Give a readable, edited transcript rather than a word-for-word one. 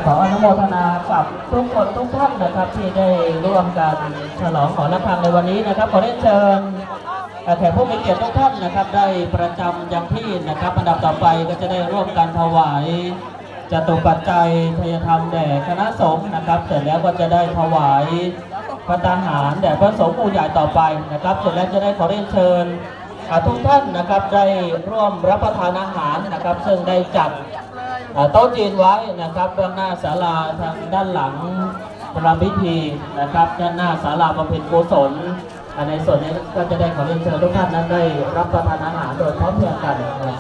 ขออนุโมทนากับทุกคนทุกท่านนะครับที่ได้ร่วมกันฉลองหอระฆังในวันนี้นะครับขอได้เชิญแขกผู้มีเกียรติทุกท่านนะครับได้ประจำยังที่นะครับอันดับต่อไปก็จะได้ร่วมกันถวายจตุปัจจัยทายธรรมแด่คณะสงฆ์นะครับเสร็จแล้วก็จะได้ถวายพระทหารแด่พระสงฆ์ผู้ใหญ่ต่อไปนะครับเสร็จแล้วจะได้ขอเรียนเชิญทุกท่านนะครับได้ร่วมรับประทานอาหารนะครับซึ่งได้จัดโต๊ะจีนไว้นะครับด้านหน้าศาลาทางด้านหลังประรำพิธีนะครับด้านหน้าศาลาบำเพ็ญกุศลในส่วนนี้ก็จะได้ขอเรียนเชิญทุกท่านนั้นได้รับประทานอาหารโดยพร้อมเพรียงกัน